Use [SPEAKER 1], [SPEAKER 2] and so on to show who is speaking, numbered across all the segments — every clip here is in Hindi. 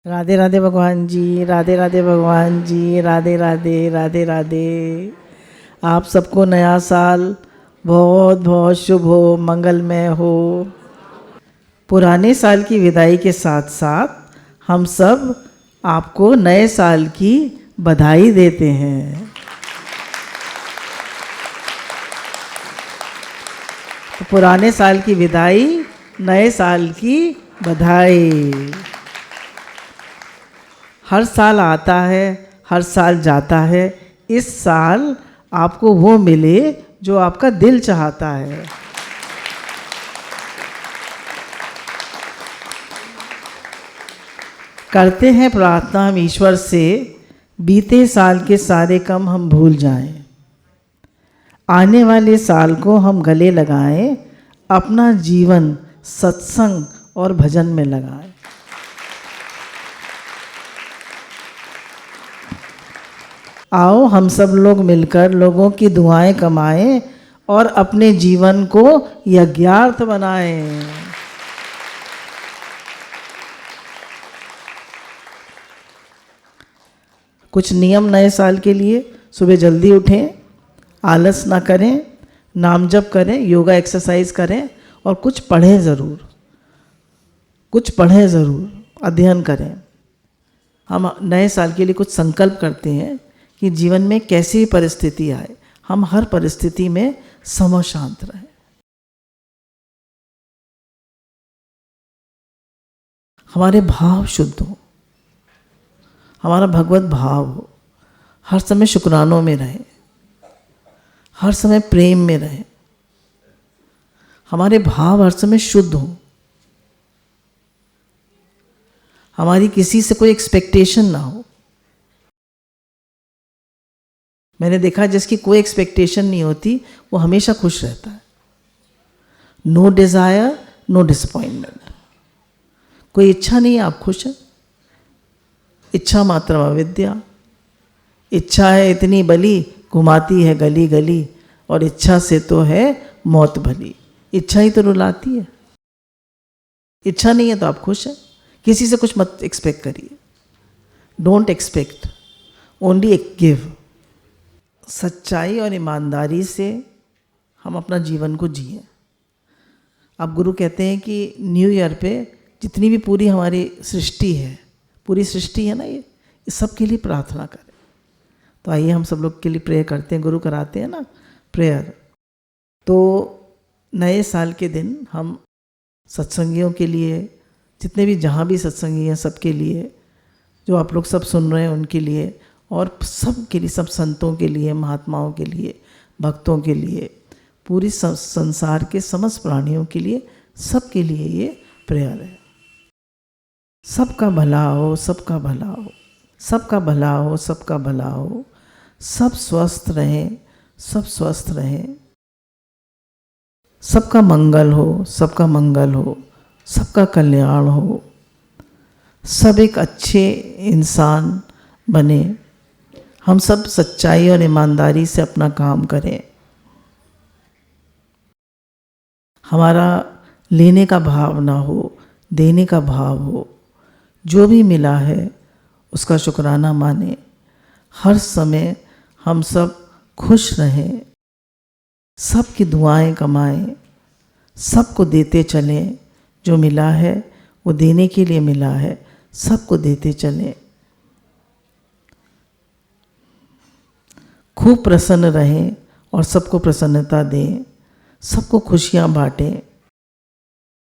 [SPEAKER 1] राधे राधे भगवान जी, राधे राधे भगवान जी, राधे राधे राधे राधे। आप सबको नया साल बहुत बहुत शुभ हो, मंगलमय हो। पुराने साल की विदाई के साथ साथ हम सब आपको नए साल की बधाई देते हैं। तो पुराने साल की विदाई, नए साल की बधाई। हर साल आता है, हर साल जाता है। इस साल आपको वो मिले जो आपका दिल चाहता है। करते हैं प्रार्थना हम ईश्वर से, बीते साल के सारे कम हम भूल जाएं, आने वाले साल को हम गले लगाएं, अपना जीवन सत्संग और भजन में लगाएं। आओ हम सब लोग मिलकर लोगों की दुआएं कमाएं और अपने जीवन को यज्ञार्थ बनाएं। कुछ नियम नए साल के लिए: सुबह जल्दी उठें, आलस ना करें, नाम जप करें, योगा एक्सरसाइज करें और कुछ पढ़ें ज़रूर, अध्ययन करें। हम नए साल के लिए कुछ संकल्प करते हैं कि जीवन में कैसी परिस्थिति आए, हम हर परिस्थिति में सम शांत रहें। हमारे भाव शुद्ध हो, हमारा भगवत भाव हो, हर समय शुक्रानों में रहें, हर समय प्रेम में रहें, हमारे भाव हर समय शुद्ध हो, हमारी किसी से कोई एक्सपेक्टेशन ना हो। मैंने देखा जिसकी कोई एक्सपेक्टेशन नहीं होती वो हमेशा खुश रहता है। No desire, no disappointment. कोई इच्छा नहीं है, आप खुश हैं। इच्छा मात्र अविद्या। इच्छा है इतनी बली, घुमाती है गली गली, और इच्छा से तो है मौत भली। इच्छा ही तो रुलाती है। इच्छा नहीं है तो आप खुश हैं। किसी से कुछ मत एक्सपेक्ट करिए। Don't expect, only give. सच्चाई और ईमानदारी से हम अपना जीवन को जिए। अब गुरु कहते हैं कि न्यू ईयर पे जितनी भी पूरी हमारी सृष्टि है, पूरी सृष्टि है ना, ये सब के लिए प्रार्थना करें। तो आइए हम सब लोग के लिए प्रेयर करते हैं। गुरु कराते हैं ना प्रेयर। तो नए साल के दिन हम सत्संगियों के लिए, जितने भी जहाँ भी सत्संगी हैं सबके लिए, जो आप लोग सब सुन रहे हैं उनके लिए, और सब के लिए, सब संतों के लिए, महात्माओं के लिए, भक्तों के लिए, पूरी संसार के समस्त प्राणियों के लिए, सबके लिए ये प्रेयर है। सबका भला हो, सबका भला हो, सबका भला हो, सबका भला हो। सब स्वस्थ रहें, सब स्वस्थ रहें। सबका मंगल हो, सबका मंगल हो, सबका कल्याण हो। सब एक अच्छे इंसान बने। हम सब सच्चाई और ईमानदारी से अपना काम करें। हमारा लेने का भाव ना हो, देने का भाव हो। जो भी मिला है उसका शुक्राना माने। हर समय हम सब खुश रहें, सबकी दुआएं कमाएं, सबको देते चलें। जो मिला है वो देने के लिए मिला है, सबको देते चलें। खूब प्रसन्न रहें और सबको प्रसन्नता दें, सबको खुशियाँ बांटें।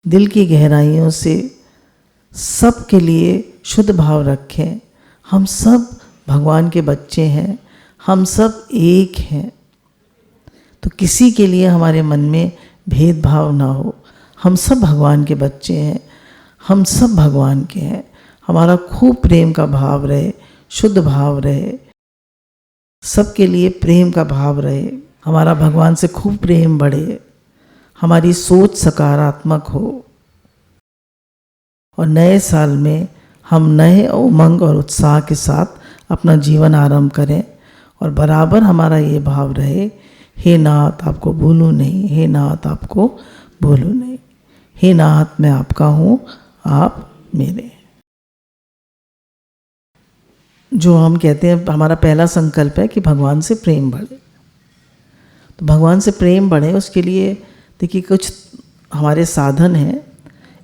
[SPEAKER 1] दिल की गहराइयों से सबके लिए शुद्ध भाव रखें। हम सब भगवान के बच्चे हैं, हम सब एक हैं। तो किसी के लिए हमारे मन में भेदभाव ना हो। हम सब भगवान के बच्चे हैं, हम सब भगवान के हैं। हमारा खूब प्रेम का भाव रहे, शुद्ध भाव रहे, सबके लिए प्रेम का भाव रहे। हमारा भगवान से खूब प्रेम बढ़े, हमारी सोच सकारात्मक हो, और नए साल में हम नए उमंग और उत्साह के साथ अपना जीवन आरंभ करें। और बराबर हमारा ये भाव रहे, हे नाथ आपको भूलूं नहीं, हे नाथ आपको भूलूं नहीं, हे नाथ मैं आपका हूँ, आप मेरे। जो हम कहते हैं हमारा पहला संकल्प है कि भगवान से प्रेम बढ़े। तो भगवान से प्रेम बढ़े उसके लिए देखिए कुछ हमारे साधन हैं।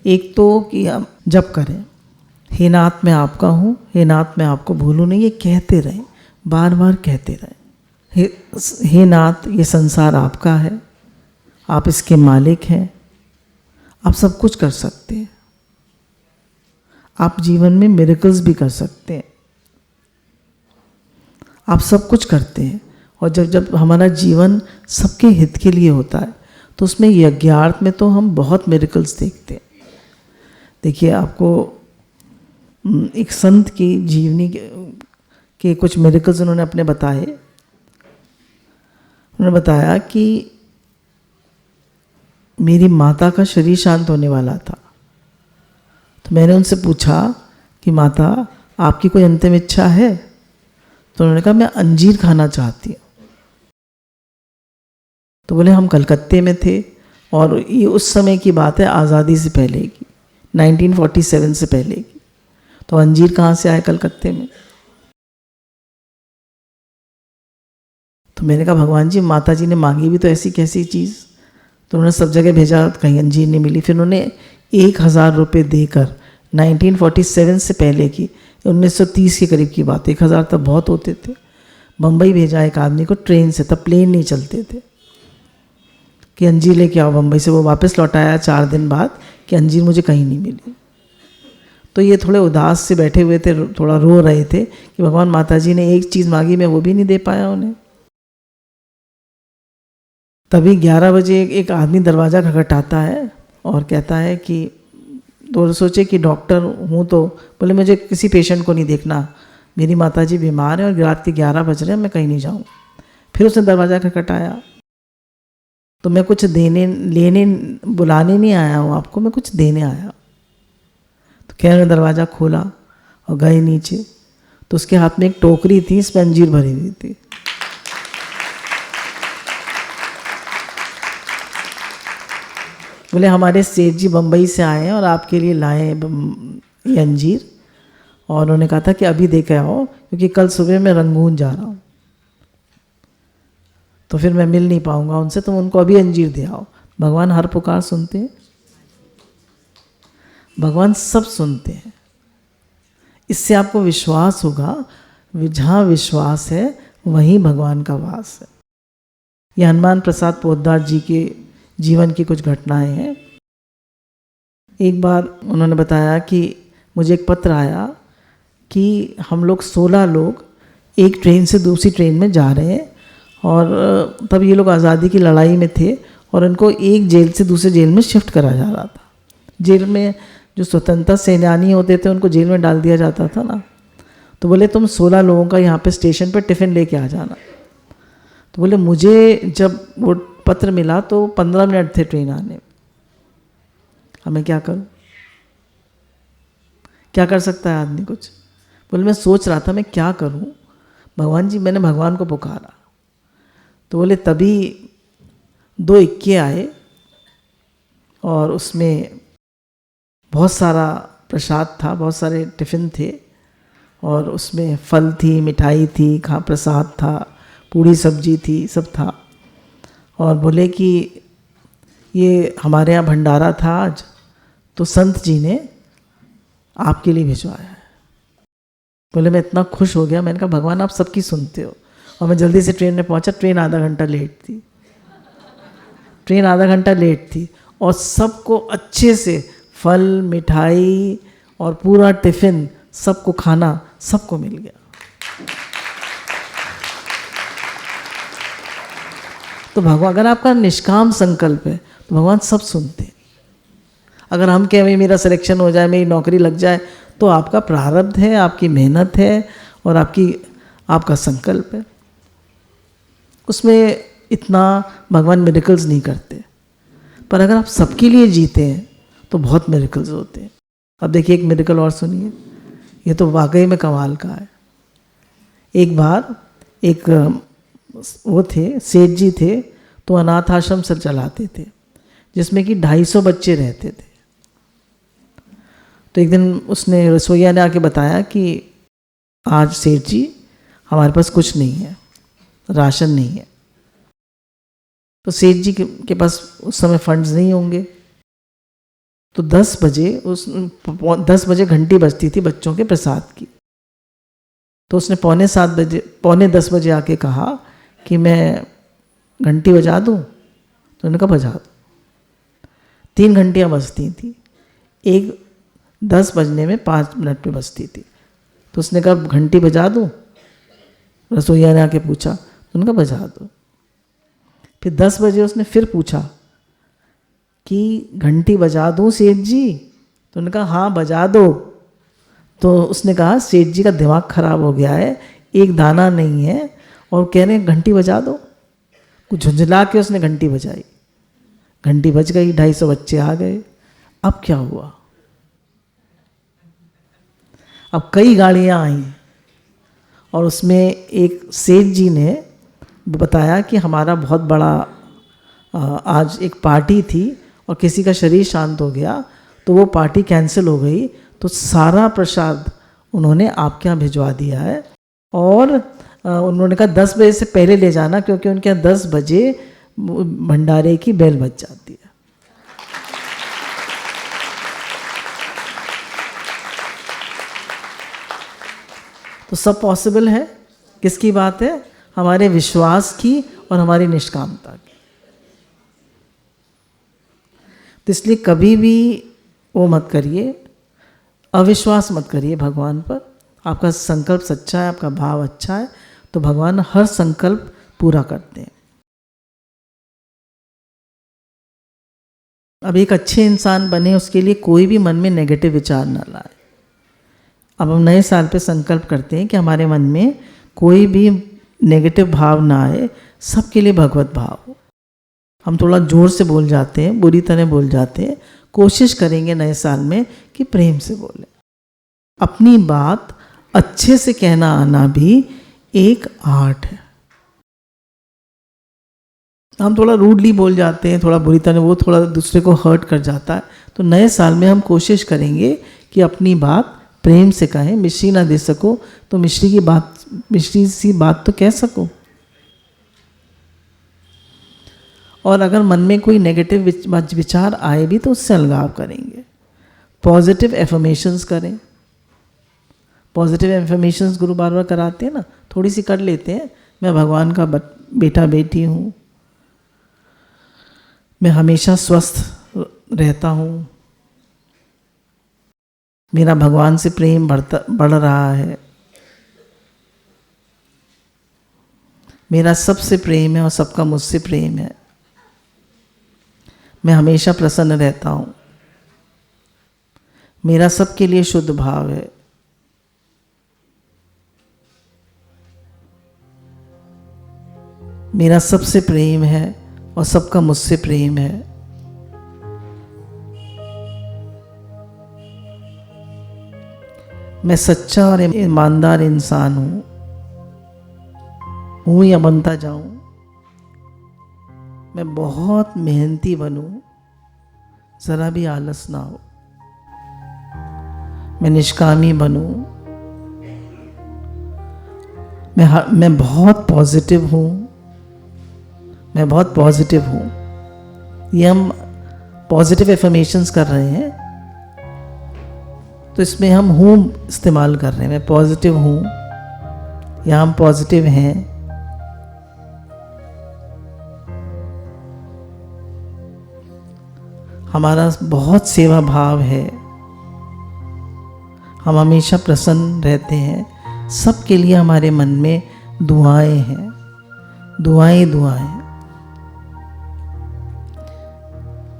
[SPEAKER 1] एक तो कि हम जप करें, हे नाथ मैं आपका हूँ, हे नाथ मैं आपको भूलूँ नहीं, ये कहते रहें, बार बार कहते रहें। हे नाथ ये संसार आपका है, आप इसके मालिक हैं, आप सब कुछ कर सकते हैं, आप जीवन में मिरेकल्स भी कर सकते हैं, आप सब कुछ करते हैं। और जब जब हमारा जीवन सबके हित के लिए होता है तो उसमें यज्ञार्थ में तो हम बहुत मिरेकल्स देखते हैं। देखिए आपको एक संत की जीवनी के कुछ मिरेकल्स उन्होंने अपने बताए। उन्होंने बताया कि मेरी माता का शरीर शांत होने वाला था, तो मैंने उनसे पूछा कि माता आपकी कोई अंतिम इच्छा है? तो उन्होंने कहा मैं अंजीर खाना चाहती हूँ। तो बोले हम कलकत्ते में थे और ये उस समय की बात है, आज़ादी से पहले की, 1947 से पहले की। तो अंजीर कहाँ से आए कलकत्ते में? तो मैंने कहा भगवान जी माता जी ने मांगी भी तो ऐसी कैसी चीज़। तो उन्होंने सब जगह भेजा, कहीं अंजीर नहीं मिली। फिर उन्होंने 1000 रुपये देकर, 1947 से पहले की, 1930 के करीब की बात, 1000 तब बहुत होते थे, बम्बई भेजा एक आदमी को ट्रेन से, तब प्लेन नहीं चलते थे, कि अंजीर लेके आओ बम्बई से। वो वापस लौटाया 4 दिन बाद कि अंजीर मुझे कहीं नहीं मिली। तो ये थोड़े उदास से बैठे हुए थे, थोड़ा रो रहे थे कि भगवान माता जी ने एक चीज़ मांगी, मैं वो भी नहीं दे पाया उन्हें। तभी 11 बजे एक आदमी दरवाज़ा खटखटाता है और कहता है कि, तो सोचे कि डॉक्टर हूँ, तो बोले मुझे किसी पेशेंट को नहीं देखना, मेरी माता जी बीमार है और रात के 11 बज रहे हैं, मैं कहीं नहीं जाऊँ। फिर उसने दरवाज़ा खटखटाया, तो मैं कुछ देने लेने बुलाने नहीं आया हूँ आपको, मैं कुछ देने आया। तो क्या ने दरवाज़ा खोला और गए नीचे, तो उसके हाथ में एक टोकरी थी, इसमें अंजीर भरी हुई थी। बोले हमारे सेठ जी बम्बई से आए हैं और आपके लिए लाए ये अंजीर, और उन्होंने कहा था कि अभी दे के आओ क्योंकि कल सुबह मैं रंगून जा रहा हूँ, तो फिर मैं मिल नहीं पाऊंगा उनसे, तुम उनको अभी अंजीर दे आओ। भगवान हर पुकार सुनते हैं, भगवान सब सुनते हैं। इससे आपको विश्वास होगा, जहाँ विश्वास है वहीं भगवान का वास है। ये हनुमान प्रसाद पोद्दार जी के जीवन की कुछ घटनाएं हैं। एक बार उन्होंने बताया कि मुझे एक पत्र आया कि हम लोग 16 लोग एक ट्रेन से दूसरी ट्रेन में जा रहे हैं, और तब ये लोग आज़ादी की लड़ाई में थे और उनको एक जेल से दूसरे जेल में शिफ्ट करा जा रहा था। जेल में जो स्वतंत्रता सेनानी होते थे उनको जेल में डाल दिया जाता था ना। तो बोले तुम 16 लोगों का यहाँ पे स्टेशन पर टिफ़िन लेके आ जाना। तो बोले मुझे जब वो पत्र मिला तो 15 मिनट थे ट्रेन आने में, अब मैं क्या करूं? क्या कर सकता है आदमी कुछ? बोले मैं सोच रहा था मैं क्या करूं भगवान जी। मैंने भगवान को पुकारा, तो बोले तभी 2 इक्के आए और उसमें बहुत सारा प्रसाद था, बहुत सारे टिफ़िन थे, और उसमें फल थी, मिठाई थी, प्रसाद था, पूड़ी सब्जी थी, सब था। और बोले कि ये हमारे यहाँ भंडारा था आज, तो संत जी ने आपके लिए भिजवाया है। बोले मैं इतना खुश हो गया, मैंने कहा भगवान आप सबकी सुनते हो। और मैं जल्दी से ट्रेन में पहुंचा, ट्रेन आधा घंटा लेट थी, ट्रेन आधा घंटा लेट थी, और सबको अच्छे से फल, मिठाई और पूरा टिफ़िन, सबको खाना सबको मिल गया। तो भगवान, अगर आपका निष्काम संकल्प है तो भगवान सब सुनते हैं। अगर हम कहें भाई मेरा सिलेक्शन हो जाए, मेरी नौकरी लग जाए, तो आपका प्रारब्ध है, आपकी मेहनत है और आपका संकल्प है, उसमें इतना भगवान मिरेकल्स नहीं करते। पर अगर आप सबके लिए जीते हैं तो बहुत मिरेकल्स होते हैं। अब देखिए एक मिरेकल और सुनिए, ये तो वाकई में कमाल का है। एक बार एक वो थे, सेठ जी थे, तो अनाथ आश्रम से चलाते थे जिसमें कि 250 बच्चे रहते थे। तो एक दिन उसने, रसोइया ने आके बताया कि आज सेठ जी हमारे पास कुछ नहीं है, राशन नहीं है। तो सेठ जी के पास उस समय फंड्स नहीं होंगे। तो 10 बजे घंटी बजती थी बच्चों के प्रसाद की। तो उसने पौने 10 बजे आके कहा कि मैं घंटी बजा दूं। तो उन्होंने कहा बजा दो। 3 घंटियाँ बजती थी, एक 10 बजने में 5 मिनट पे बजती थी। तो उसने कहा घंटी बजा दूं। रसोईया ने आके पूछा, तो उन्होंने कहा बजा दो। फिर 10 बजे उसने फिर पूछा कि घंटी बजा दूं सेठ जी। तो उन्होंने कहा हाँ बजा दो। तो उसने कहा सेठ जी का दिमाग खराब हो गया है, एक दाना नहीं है और कह रहे हैं घंटी बजा दो। कुछ झुंझला के उसने घंटी बजाई, घंटी बज गई, 250 बच्चे आ गए। अब क्या हुआ? अब कई गाड़ियां आई और उसमें एक सेठ जी ने बताया कि हमारा बहुत बड़ा आज एक पार्टी थी और किसी का शरीर शांत हो गया तो वो पार्टी कैंसिल हो गई, तो सारा प्रसाद उन्होंने आपके यहाँ भिजवा दिया है। और उन्होंने कहा 10 बजे से पहले ले जाना, क्योंकि उनके यहाँ 10 बजे भंडारे की बेल बज जाती है। तो सब पॉसिबल है। किसकी बात है? हमारे विश्वास की और हमारी निष्कामता की। तो इसलिए कभी भी वो मत करिए, अविश्वास मत करिए भगवान पर। आपका संकल्प सच्चा है, आपका भाव अच्छा है, तो भगवान हर संकल्प पूरा करते हैं। अब एक अच्छे इंसान बने, उसके लिए कोई भी मन में नेगेटिव विचार न लाए। अब हम नए साल पे संकल्प करते हैं कि हमारे मन में कोई भी नेगेटिव भाव ना आए, सबके लिए भगवत भाव हो। हम थोड़ा जोर से बोल जाते हैं, बुरी तरह बोल जाते हैं, कोशिश करेंगे नए साल में कि प्रेम से बोलें। अपनी बात अच्छे से कहना आना भी एक आर्ट है। हम थोड़ा रूडली बोल जाते हैं, थोड़ा बुरी तरह, वो थोड़ा दूसरे को हर्ट कर जाता है। तो नए साल में हम कोशिश करेंगे कि अपनी बात प्रेम से कहें। मिश्री ना दे सको तो मिश्री सी बात तो कह सको। और अगर मन में कोई नेगेटिव विचार आए भी तो उससे अलगाव करेंगे। पॉजिटिव एफर्मेशंस करें। पॉजिटिव एफर्मेशंस गुरु बार बार कराते हैं ना, थोड़ी सी कर लेते हैं। मैं भगवान का बेटा बेटी हूँ, मैं हमेशा स्वस्थ रहता हूँ, मेरा भगवान से प्रेम बढ़ रहा है, मेरा सबसे प्रेम है और सबका मुझसे प्रेम है, मैं हमेशा प्रसन्न रहता हूँ, मेरा सबके लिए शुद्ध भाव है, मेरा सबसे प्रेम है और सबका मुझसे प्रेम है। मैं सच्चा और ईमानदार इंसान हूँ या बनता जाऊँ। मैं बहुत मेहनती बनूँ, ज़रा भी आलस ना हो। मैं निष्कामी बनूँ। मैं बहुत पॉजिटिव हूँ, मैं बहुत पॉजिटिव हूँ। ये हम पॉजिटिव एफर्मेशंस कर रहे हैं, तो इसमें हम हूँ इस्तेमाल कर रहे हैं। मैं पॉजिटिव हूँ या हम पॉजिटिव हैं। हमारा बहुत सेवा भाव है, हम हमेशा प्रसन्न रहते हैं। सबके लिए हमारे मन में दुआएं हैं, दुआएं।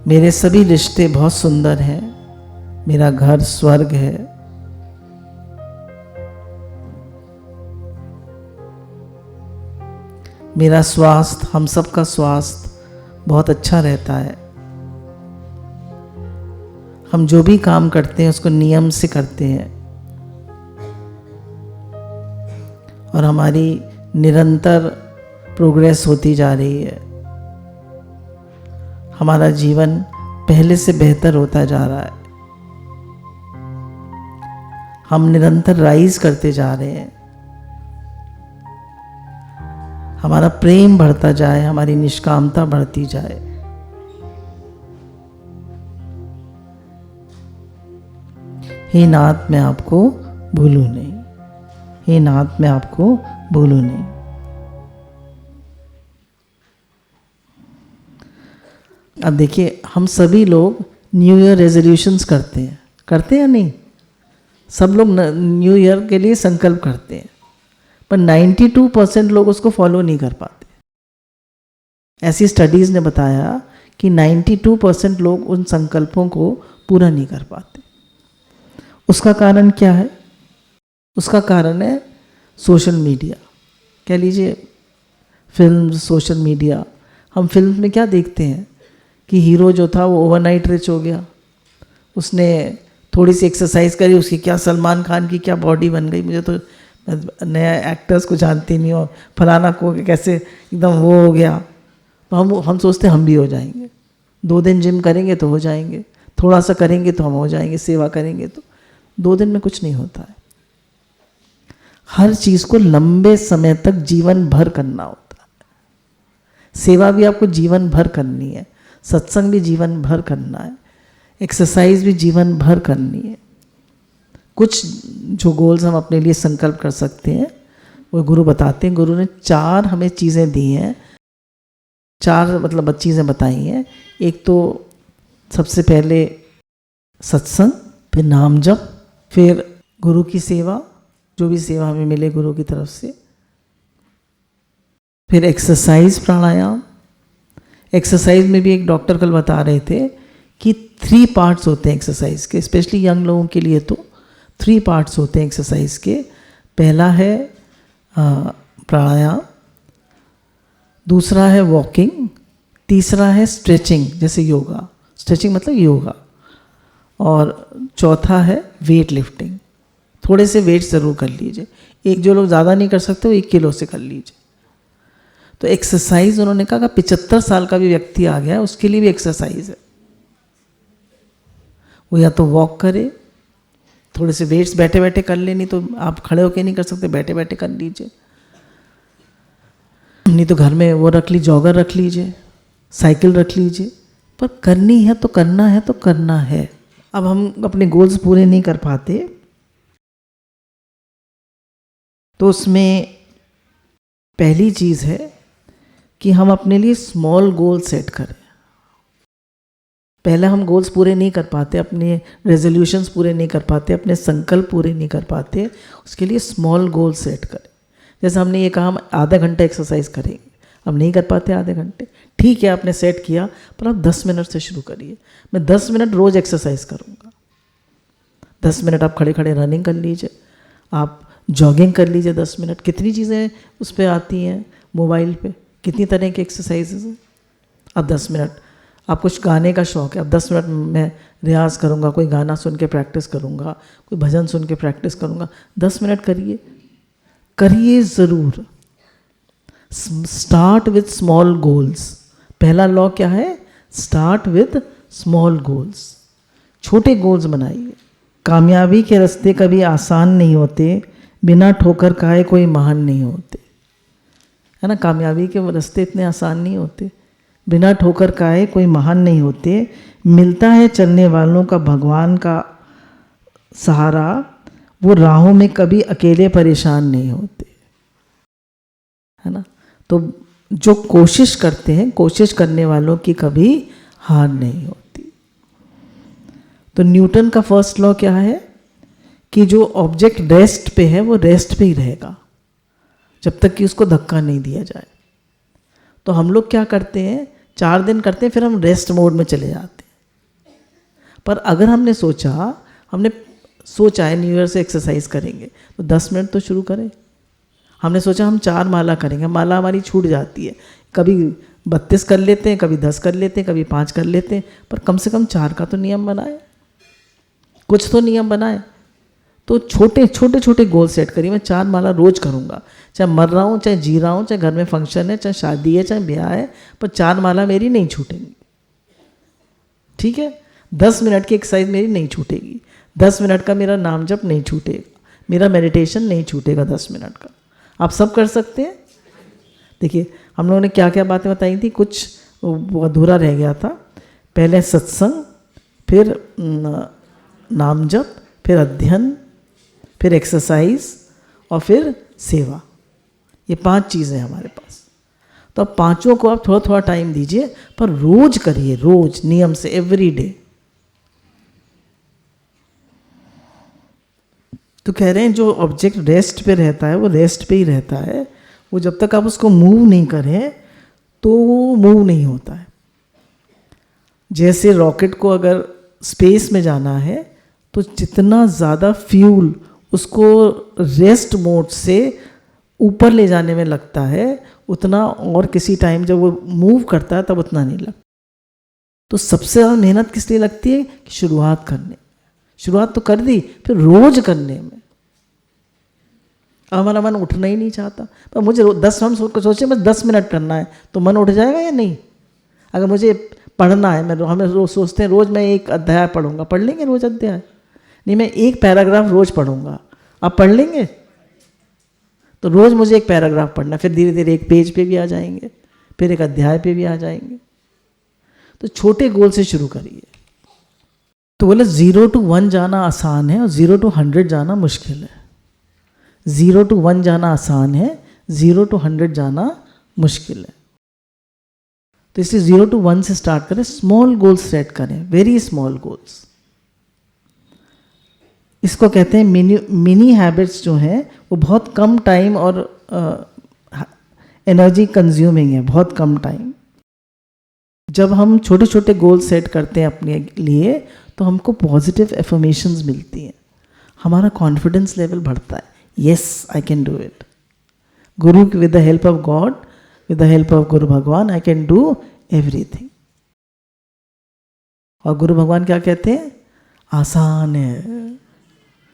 [SPEAKER 1] मेरे सभी रिश्ते बहुत सुंदर हैं, मेरा घर स्वर्ग है। मेरा स्वास्थ्य, हम सबका स्वास्थ्य बहुत अच्छा रहता है। हम जो भी काम करते हैं उसको नियम से करते हैं और हमारी निरंतर प्रोग्रेस होती जा रही है। हमारा जीवन पहले से बेहतर होता जा रहा है। हम निरंतर राइज करते जा रहे हैं। हमारा प्रेम बढ़ता जाए, हमारी निष्कामता बढ़ती जाए। हे नाथ मैं आपको भूलूं नहीं, हे नाथ मैं आपको भूलूं नहीं। अब देखिए, हम सभी लोग न्यू ईयर रेजोल्यूशंस करते हैं या नहीं? सब लोग न्यू ईयर के लिए संकल्प करते हैं, पर 92% लोग उसको फॉलो नहीं कर पाते। ऐसी स्टडीज़ ने बताया कि 92% लोग उन संकल्पों को पूरा नहीं कर पाते। उसका कारण क्या है? उसका कारण है सोशल मीडिया। कह लीजिए फिल्म, सोशल मीडिया। हम फिल्म में क्या देखते हैं कि हीरो जो था वो ओवरनाइट रिच हो गया, उसने थोड़ी सी एक्सरसाइज करी, उसकी क्या सलमान खान की क्या बॉडी बन गई। मुझे तो नया एक्टर्स को जानती नहीं, और फलाना को कैसे एकदम वो हो गया। तो हम सोचते हैं हम भी हो जाएंगे, 2 दिन जिम करेंगे तो हो जाएंगे, थोड़ा सा करेंगे तो हम हो जाएंगे, सेवा करेंगे तो। 2 दिन में कुछ नहीं होता है। हर चीज़ को लंबे समय तक जीवन भर करना होता है। सेवा भी आपको जीवन भर करनी है, सत्संग भी जीवन भर करना है, एक्सरसाइज भी जीवन भर करनी है। कुछ जो गोल्स हम अपने लिए संकल्प कर सकते हैं वो गुरु बताते हैं। गुरु ने 4 हमें चीज़ें दी हैं, 4 मतलब चीज़ें बताई हैं। एक तो सबसे पहले सत्संग, फिर नाम जप, फिर गुरु की सेवा, जो भी सेवा हमें मिले गुरु की तरफ से, फिर एक्सरसाइज, प्राणायाम। एक्सरसाइज में भी एक डॉक्टर कल बता रहे थे कि 3 पार्ट्स होते हैं एक्सरसाइज के, स्पेशली यंग लोगों के लिए तो 3 पार्ट्स होते हैं एक्सरसाइज के। पहला है प्राणायाम, दूसरा है वॉकिंग, तीसरा है स्ट्रेचिंग जैसे योगा, स्ट्रेचिंग मतलब योगा, और चौथा है वेट लिफ्टिंग। थोड़े से वेट ज़रूर कर लीजिए। एक जो लोग ज़्यादा नहीं कर सकते वो 1 किलो से कर लीजिए। तो एक्सरसाइज उन्होंने कहा कि 75 साल का भी व्यक्ति आ गया उसके लिए भी एक्सरसाइज है। वो या तो वॉक करे, थोड़े से वेट्स बैठे बैठे कर ले, नहीं तो आप खड़े होके नहीं कर सकते, बैठे बैठे कर लीजिए। नहीं तो घर में वो रख लीजिए, जॉगर रख लीजिए, साइकिल रख लीजिए, पर करनी है तो करना है तो करना है। अब हम अपने गोल्स पूरे नहीं कर पाते तो उसमें पहली चीज़ है कि हम अपने लिए स्मॉल गोल सेट करें। पहले हम गोल्स पूरे नहीं कर पाते, अपने रेजोल्यूशंस पूरे नहीं कर पाते, अपने संकल्प पूरे नहीं कर पाते, उसके लिए स्मॉल गोल सेट करें। जैसे हमने ये कहा हम आधा घंटा एक्सरसाइज करेंगे, हम नहीं कर पाते आधे घंटे, ठीक है आपने सेट किया, पर आप 10 मिनट से शुरू करिए। मैं 10 मिनट रोज़ एक्सरसाइज करूँगा। 10 मिनट आप खड़े खड़े रनिंग कर लीजिए, आप जॉगिंग कर लीजिए 10 मिनट। कितनी चीज़ें उस पर आती हैं मोबाइल पे, कितनी तरह की एक्सरसाइजेज हैं। अब 10 मिनट, आप कुछ गाने का शौक़ है, अब 10 मिनट मैं रियाज़ करूँगा, कोई गाना सुन के प्रैक्टिस करूँगा, कोई भजन सुन के प्रैक्टिस करूँगा। 10 मिनट करिए, करिए ज़रूर। Start with small goals. पहला लॉ क्या है? Start with small goals. छोटे गोल्स बनाइए। कामयाबी के रास्ते कभी आसान नहीं होते, बिना ठोकर खाए कोई महान नहीं होते, है ना। कामयाबी के रास्ते इतने आसान नहीं होते, बिना ठोकर खाए कोई महान नहीं होते। मिलता है चलने वालों का भगवान का सहारा, वो राहों में कभी अकेले परेशान नहीं होते, है ना। तो जो कोशिश करते हैं, कोशिश करने वालों की कभी हार नहीं होती। तो न्यूटन का फर्स्ट लॉ क्या है कि जो ऑब्जेक्ट रेस्ट पे है वो रेस्ट पे ही रहेगा जब तक कि उसको धक्का नहीं दिया जाए। तो हम लोग क्या करते हैं, 4 दिन करते हैं, फिर हम रेस्ट मोड में चले जाते हैं। पर अगर हमने सोचा है न्यू ईयर से एक्सरसाइज करेंगे तो 10 मिनट तो शुरू करें। हमने सोचा हम 4 माला करेंगे, माला हमारी छूट जाती है, कभी 32 कर लेते हैं, कभी 10 कर लेते हैं, कभी 5 कर लेते हैं, पर कम से कम 4 का तो नियम बनाए, कुछ तो नियम बनाए। तो छोटे छोटे गोल सेट करिए। मैं 4 माला रोज़ करूँगा, चाहे मर रहा हूँ, चाहे जी रहा हूँ, चाहे घर में फंक्शन है, चाहे शादी है, चाहे ब्याह है, पर 4 माला मेरी नहीं छूटेंगी, ठीक है। 10 मिनट की एक्सरसाइज मेरी नहीं छूटेगी, 10 मिनट का मेरा नाम जप नहीं छूटेगा, मेरा मेडिटेशन नहीं छूटेगा 10 मिनट का। आप सब कर सकते हैं। देखिए हम लोगों ने क्या क्या बातें बताई थी, कुछ वो अधूरा रह गया था। पहले सत्संग, फिर नाम जप, फिर अध्ययन, फिर एक्सरसाइज और फिर सेवा। ये 5 चीज़ें हैं हमारे पास। तो अब पांचों को आप थोड़ा थोड़ा टाइम दीजिए, पर रोज करिए, रोज नियम से, एवरी डे। तो कह रहे हैं जो ऑब्जेक्ट रेस्ट पे रहता है वो रेस्ट पे ही रहता है, वो जब तक आप उसको मूव नहीं करें तो वो मूव नहीं होता है। जैसे रॉकेट को अगर स्पेस में जाना है तो जितना ज़्यादा फ्यूल उसको रेस्ट मोड से ऊपर ले जाने में लगता है, उतना और किसी टाइम जब वो मूव करता है तब उतना नहीं लगता। तो सबसे ज़्यादा मेहनत किस लिए लगती है कि शुरुआत करने, शुरुआत तो कर दी, फिर रोज करने में। हमारा मन उठना ही नहीं चाहता, पर मुझे 10 हम सोचे बस 10 मिनट करना है, तो मन उठ जाएगा या नहीं? अगर मुझे पढ़ना है, हमें रोज सोचते हैं रोज मैं एक अध्याय पढ़ूंगा, पढ़ लेंगे रोज अध्याय? नहीं, मैं एक पैराग्राफ रोज पढ़ूंगा, आप पढ़ लेंगे? तो रोज मुझे एक पैराग्राफ पढ़ना, फिर धीरे धीरे एक पेज पे भी आ जाएंगे, फिर एक अध्याय पे भी आ जाएंगे। तो छोटे गोल से शुरू करिए। तो बोले 0 to 1 जाना आसान है और 0 to 100 जाना मुश्किल है। 0 to 1 जाना आसान है, 0 to 100 जाना मुश्किल है। तो इसलिए 0 to 1 से स्टार्ट करें, स्मॉल गोल्स सेट करें, वेरी स्मॉल गोल्स। इसको कहते हैं मिनी हैबिट्स जो हैं वो बहुत कम टाइम और एनर्जी कंज्यूमिंग है, बहुत कम टाइम। जब हम छोटे छोटे गोल सेट करते हैं अपने लिए तो हमको पॉजिटिव एफर्मेशंस मिलती हैं, हमारा कॉन्फिडेंस लेवल बढ़ता है। Yes, I can do it. Guru with the help of God, with the help of guru bhagwan, I can do everything. और गुरु भगवान क्या कहते हैं? आसान है।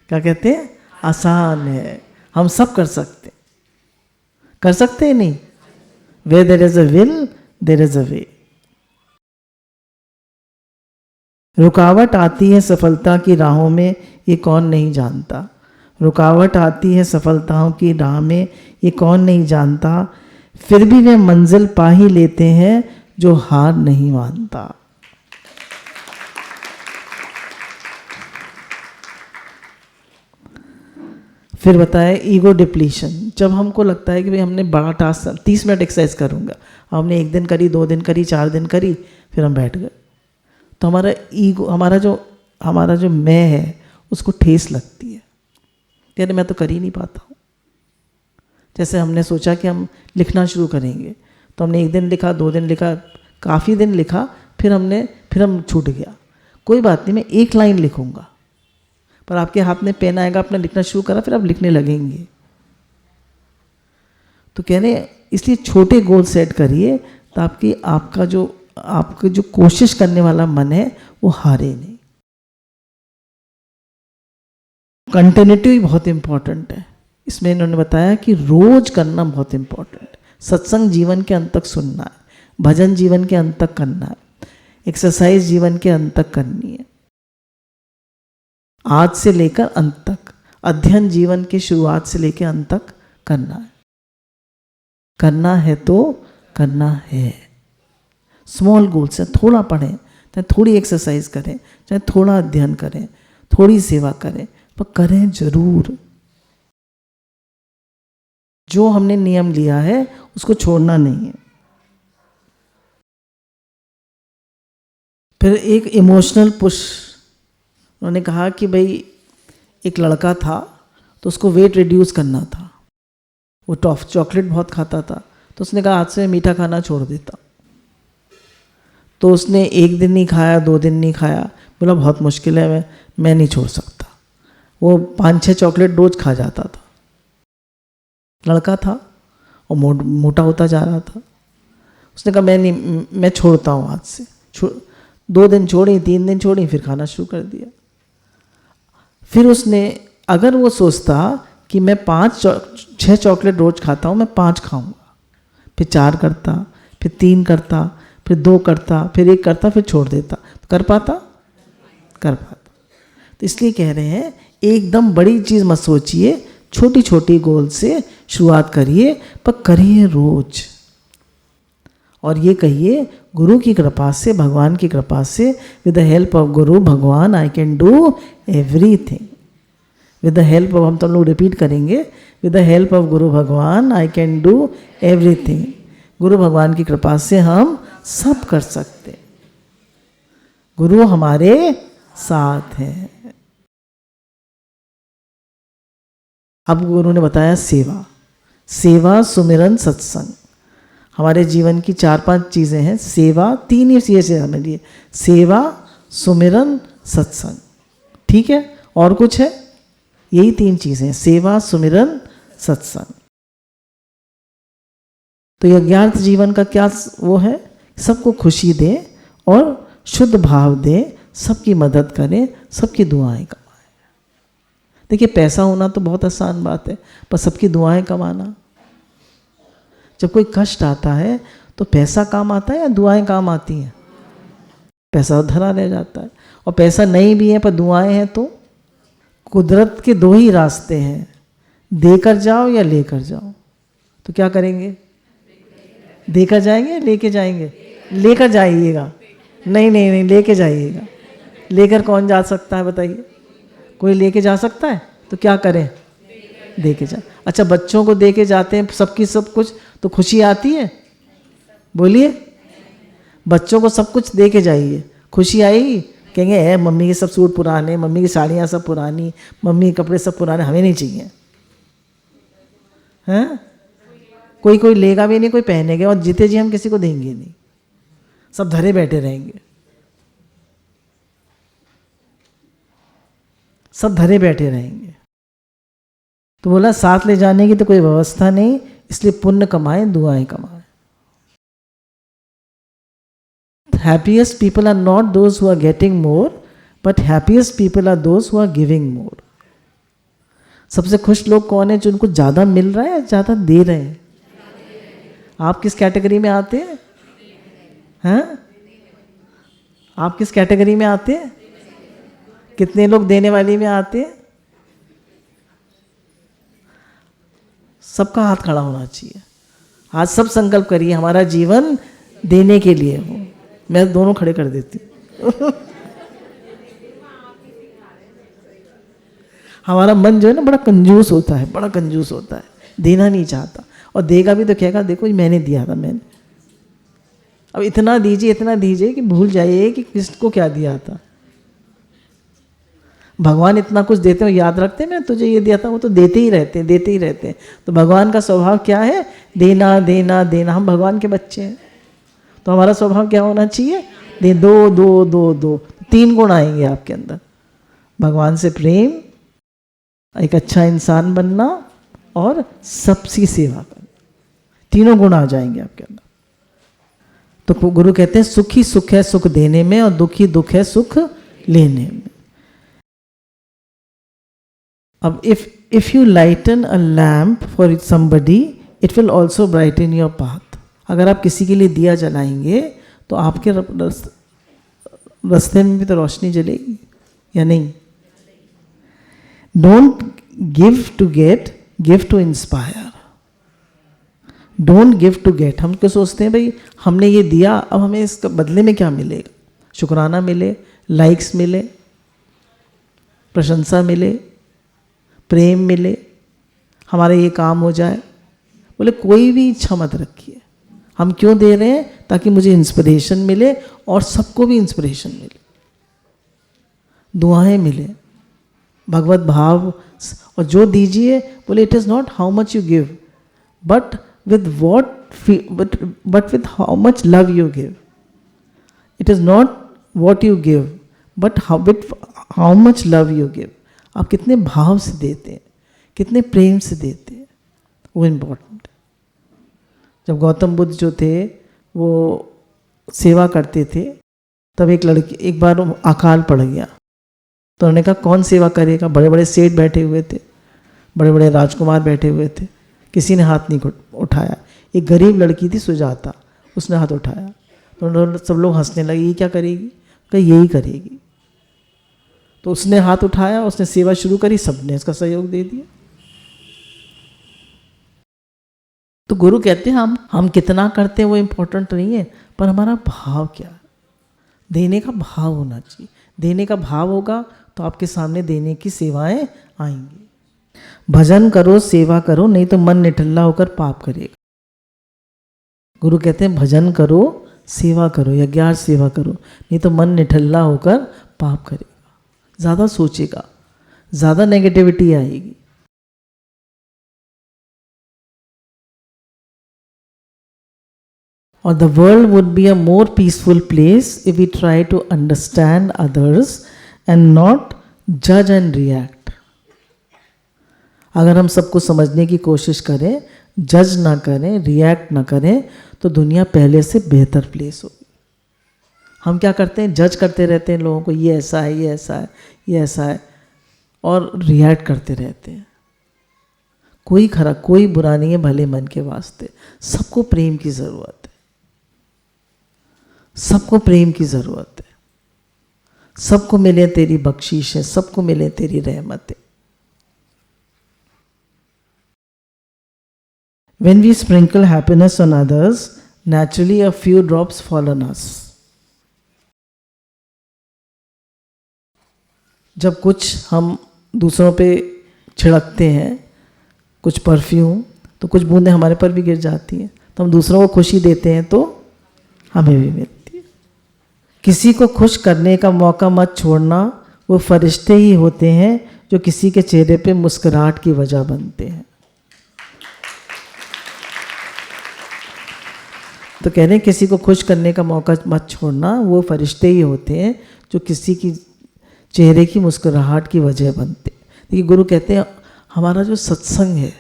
[SPEAKER 1] क्या कहते हैं? आसान है, हम सब कर सकते हैं। कर सकते हैं नहीं? Where there is a will, there is a way. रुकावट आती है सफलता की राहों में, ये कौन नहीं जानता। रुकावट आती है सफलताओं की राह में, ये कौन नहीं जानता। फिर भी वे मंजिल पा ही लेते हैं जो हार नहीं मानता। फिर बताए ईगो डिप्लीशन। जब हमको लगता है कि भाई हमने बड़ा टास्क, 30 मिनट एक्सरसाइज करूँगा, हमने 1 दिन करी, 2 दिन करी, 4 दिन करी, फिर हम बैठ गए, तो हमारा ईगो, हमारा जो मैं है उसको ठेस लगती है, यानी मैं तो कर ही नहीं पाता हूँ। जैसे हमने सोचा कि हम लिखना शुरू करेंगे, तो हमने 1 दिन लिखा, 2 दिन लिखा, काफ़ी दिन लिखा, फिर हम छूट गया। कोई बात नहीं, मैं 1 लाइन लिखूँगा, पर आपके हाथ में पेन आएगा, आपने लिखना शुरू करा, फिर आप लिखने लगेंगे। तो कह रहे हैं इसलिए छोटे गोल सेट करिए ताकि आपका जो कोशिश करने वाला मन है वो हारे नहीं। कंटिन्यूटी बहुत इंपॉर्टेंट है। इसमें इन्होंने बताया कि रोज करना बहुत इंपॉर्टेंट है। सत्संग जीवन के अंत तक सुनना है, भजन जीवन के अंत तक करना है, एक्सरसाइज जीवन के अंत तक करनी है, आज से लेकर अंत तक, अध्ययन जीवन के शुरुआत से लेकर अंत तक करना है। करना है तो करना है। स्मॉल गोल्स है, थोड़ा पढ़ें, चाहे थोड़ी एक्सरसाइज करें, चाहे थोड़ा अध्ययन करें, थोड़ी सेवा करें, पर करें जरूर। जो हमने नियम लिया है उसको छोड़ना नहीं है। फिर एक इमोशनल पुश। उन्होंने कहा कि भाई एक लड़का था तो उसको वेट रिड्यूस करना था, वो चॉकलेट बहुत खाता था, तो उसने कहा आज से मीठा खाना छोड़ देता। तो उसने 1 दिन नहीं खाया, 2 दिन नहीं खाया, बोला बहुत मुश्किल है, मैं नहीं छोड़ सकता। वो 5-6 चॉकलेट रोज खा जाता था। लड़का था और मोटा होता जा रहा था। उसने कहा मैं छोड़ता हूँ आज से। 2 दिन छोड़ी, 3 दिन छोड़ी, फिर खाना शुरू कर दिया। फिर उसने, अगर वो सोचता कि मैं 5-6 चॉकलेट रोज खाता हूँ, मैं 5 खाऊंगा, फिर 4 करता, फिर 3 करता, फिर 2 करता, फिर 1 करता, फिर छोड़ देता, तो कर पाता? कर पाता। तो इसलिए कह रहे हैं एकदम बड़ी चीज़ मत सोचिए, छोटी छोटी गोल से शुरुआत करिए, पर करिए रोज। और ये कहिए, गुरु की कृपा से, भगवान की कृपा से, with the help of guru bhagwan I can do everything. With the help of, हम तो लोग रिपीट करेंगे, with the help of guru bhagwan I can do everything. गुरु भगवान की कृपा से हम सब कर सकते, गुरु हमारे साथ हैं। अब गुरु ने बताया सेवा, सेवा सुमिरन सत्संग। हमारे जीवन की 4-5 चीज़ें हैं। सेवा, 3 ही चीज़ें समझिए, सेवा सुमिरन सत्संग, ठीक है? और कुछ है? यही 3 चीज़ें हैं, सेवा सुमिरन सत्संग। तो यज्ञार्थ जीवन का क्या वो है? सबको खुशी दे और शुद्ध भाव दे, सबकी मदद करें, सबकी दुआएं कमाएं। देखिए, पैसा होना तो बहुत आसान बात है, पर सबकी दुआएं कमाना। जब कोई कष्ट आता है तो पैसा काम आता है या दुआएं काम आती हैं? पैसा धरा रह जाता है। और पैसा नहीं भी है पर दुआएं हैं तो कुदरत के 2 ही रास्ते हैं, देकर जाओ या लेकर जाओ। तो क्या करेंगे? देकर जाएंगे, लेके जाएंगे? लेकर जाइएगा। नहीं नहीं नहीं, लेके जाइएगा। लेकर कौन जा सकता है बताइए? कोई लेके जा सकता है? तो क्या करें? देके जाए। अच्छा, बच्चों को देके जाते हैं सबकी सब कुछ, तो खुशी आती है? बोलिए, बच्चों को सब कुछ देके जाइए, खुशी आएगी? कहेंगे मम्मी के सब सूट पुराने, मम्मी की साड़ियाँ सब पुरानी, मम्मी के कपड़े सब पुराने, हमें नहीं चाहिए। हैं? कोई कोई लेगा भी नहीं, कोई पहनेगा, और जीते जी हम किसी को देंगे नहीं, सब धरे बैठे रहेंगे, सब धरे बैठे रहेंगे। तो बोला साथ ले जाने की तो कोई व्यवस्था नहीं, इसलिए पुण्य कमाएं, दुआएं कमाएं। Happiest people are not those who are getting more, but happiest people are those who are giving more. सबसे खुश लोग कौन है? जो उनको ज़्यादा मिल रहा है या ज़्यादा दे रहे हैं? आप किस कैटेगरी में आते हैं? हैं? आप किस कैटेगरी में आते हैं? कितने लोग देने वाली में आते हैं? सबका हाथ खड़ा होना चाहिए। आज सब संकल्प करिए हमारा जीवन देने के लिए हो। मैं दोनों खड़े कर देती हूँ। हमारा मन जो है ना बड़ा कंजूस होता है, बड़ा कंजूस होता है, देना नहीं चाहता, और देगा भी तो कहेगा देखो मैंने दिया था, मैंने। अब इतना दीजिए कि भूल जाइए कि किसको क्या दिया था। भगवान इतना कुछ देते हैं, याद रखते हैं मैं तुझे ये दिया था, वो तो देते ही रहते हैं। तो भगवान का स्वभाव क्या है? देना देना देना। हम भगवान के बच्चे हैं, तो हमारा स्वभाव क्या होना चाहिए? दे, दो दो दो दो। 3 गुण आएंगे आपके अंदर, भगवान से प्रेम, एक अच्छा इंसान बनना और सबकी सेवा करना। 3 गुण आ जाएंगे आपके अंदर। तो गुरु कहते हैं सुखी सुख है सुख देने में, और दुखी दुख है सुख लेने में। अब if you lighten a lamp for somebody, it will also brighten your path. अगर आप किसी के लिए दिया जलाएंगे तो आपके रास्ते में भी तो रोशनी जलेगी या नहीं? Don't give to get, give to inspire. Don't give to get. हम क्या सोचते हैं भाई हमने ये दिया, अब हमें इसका बदले में क्या मिलेगा? शुक्राना मिले, लाइक्स मिले, प्रशंसा मिले, प्रेम मिले, हमारा ये काम हो जाए। बोले कोई भी इच्छा मत रखिए। हम क्यों दे रहे हैं? ताकि मुझे इंस्पिरेशन मिले और सबको भी इंस्पिरेशन मिले, दुआएं मिले, भगवत भाव। और जो दीजिए, बोले it is not how much you give, but with how much love you give. It is not what you give, but with how much love you give. आप कितने भाव से देते हैं, कितने प्रेम से देते हैं, वो इम्पोर्टेंट है। जब गौतम बुद्ध जो थे वो सेवा करते थे, तब एक बार अकाल पड़ गया, तो उन्होंने कहा कौन सेवा करेगा? बड़े बड़े सेठ बैठे हुए थे, बड़े बड़े राजकुमार बैठे हुए थे, किसी ने हाथ नहीं उठाया। एक गरीब लड़की थी सुजाता, उसने हाथ उठाया, तो सब लोग हंसने लगे, ये क्या करेगी? कहा यही करेगी। तो उसने हाथ उठाया, उसने सेवा शुरू करी, सबने इसका सहयोग दे दिया। तो गुरु कहते हैं हम कितना करते हैं वो इम्पोर्टेंट नहीं है, पर हमारा भाव क्या है। देने का भाव होना चाहिए। देने का भाव होगा तो आपके सामने देने की सेवाएं आएंगी। भजन करो, सेवा करो, नहीं तो मन निठल्ला होकर पाप करेगा। गुरु कहते हैं भजन करो, सेवा करो, यज्ञार्थ सेवा करो, नहीं तो मन निठल्ला होकर पाप करेगा, ज़्यादा सोचेगा, ज़्यादा नेगेटिविटी आएगी। और the world would be a more peaceful place if we try to understand others and not judge and react. अगर हम सबको समझने की कोशिश करें, जज ना करें, रिएक्ट ना करें, तो दुनिया पहले से बेहतर प्लेस होगी। हम क्या करते हैं, जज करते रहते हैं लोगों को, ये ऐसा है, ये ऐसा है, ये ऐसा है, और रिएक्ट करते रहते हैं। कोई खरा कोई बुरा नहीं है भले मन के वास्ते। सबको प्रेम की ज़रूरत है, सबको प्रेम की ज़रूरत है, सबको मिले तेरी बख्शीश है, सबको मिले तेरी रहमत है। When we sprinkle happiness on others, naturally a few drops fall on us. जब कुछ हम दूसरों पे छिड़कते हैं कुछ परफ्यूम, तो कुछ बूंदें हमारे पर भी गिर जाती हैं, तो हम दूसरों को खुशी देते हैं तो हमें भी मिलती है। किसी को खुश करने का मौका मत छोड़ना, वो फरिश्ते ही होते हैं जो किसी के चेहरे पे मुस्कुराहट की वजह बनते हैं। तो कह रहे हैं किसी को खुश करने का मौका मत छोड़ना, वो फरिश्ते ही होते हैं जो किसी की चेहरे की मुस्कुराहट की वजह बनते। देखिए गुरु कहते हैं हमारा जो सत्संग है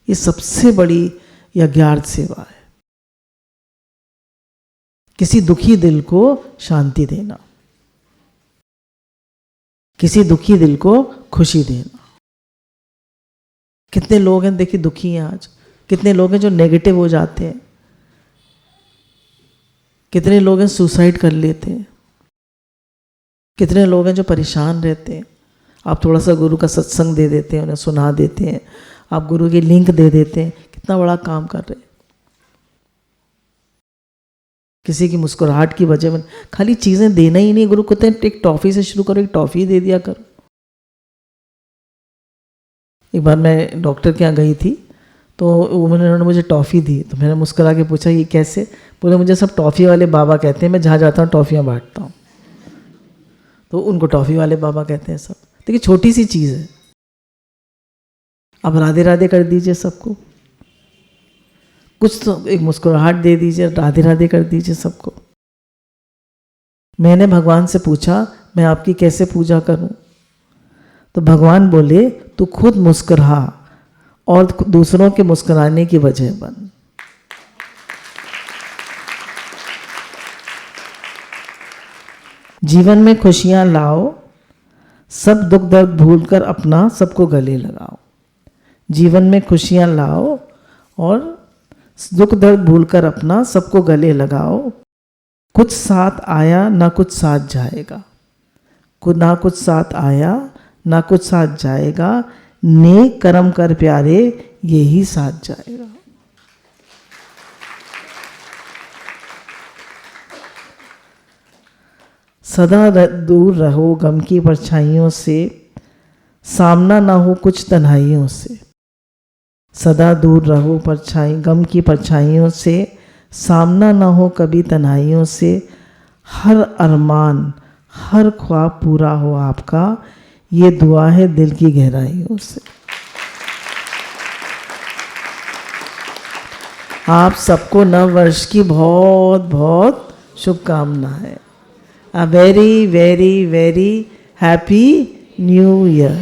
[SPEAKER 1] ये सबसे बड़ी यज्ञार्थ सेवा है। किसी दुखी दिल को शांति देना, किसी दुखी दिल को खुशी देना। कितने लोग हैं देखिए दुखी हैं आज, कितने लोग हैं जो नेगेटिव हो जाते हैं, कितने लोग हैं सुसाइड कर लेते हैं, कितने लोग हैं जो परेशान रहते हैं। आप थोड़ा सा गुरु का सत्संग दे देते हैं, उन्हें सुना देते हैं, आप गुरु की लिंक दे देते हैं, कितना बड़ा काम कर रहे हैं। किसी की मुस्कुराहट की वजह में खाली चीज़ें देना ही नहीं, गुरु कहते हैं एक टॉफ़ी से शुरू करो, एक टॉफ़ी दे दिया करो। एक बार मैं डॉक्टर के यहाँ गई थी, तो उन्होंने मुझे टॉफ़ी दी, तो मैंने मुस्कुरा के पूछा ये कैसे? बोले मुझे सब टॉफ़ी वाले बाबा कहते हैं, मैं जहाँ जाता हूँ टॉफ़ियाँ बांटता हूँ, तो उनको टॉफ़ी वाले बाबा कहते हैं सब। देखिए छोटी सी चीज़ है, अब राधे राधे कर दीजिए सबको, कुछ तो एक मुस्कुराहट दे दीजिए, राधे राधे कर दीजिए सबको। मैंने भगवान से पूछा मैं आपकी कैसे पूजा करूं? तो भगवान बोले तू खुद मुस्कुरा और दूसरों के मुस्कुराने की वजह बन। जीवन में खुशियां लाओ, सब दुख दर्द भूलकर अपना सबको गले लगाओ। जीवन में खुशियां लाओ और दुख दर्द भूलकर अपना सबको गले लगाओ। कुछ साथ आया ना कुछ साथ जाएगा, ना कुछ साथ आया ना कुछ साथ जाएगा, नेक कर्म कर प्यारे यही साथ जाएगा। सदा दूर रहो गम की परछाइयों से, सामना ना हो कुछ तन्हाइयों से। सदा दूर रहो गम की परछाइयों से, सामना ना हो कभी तन्हाइयों से। हर अरमान हर ख्वाब पूरा हो आपका, ये दुआ है दिल की गहराइयों से। आप सबको नव वर्ष की बहुत बहुत शुभकामनाएं। A very very very happy new year.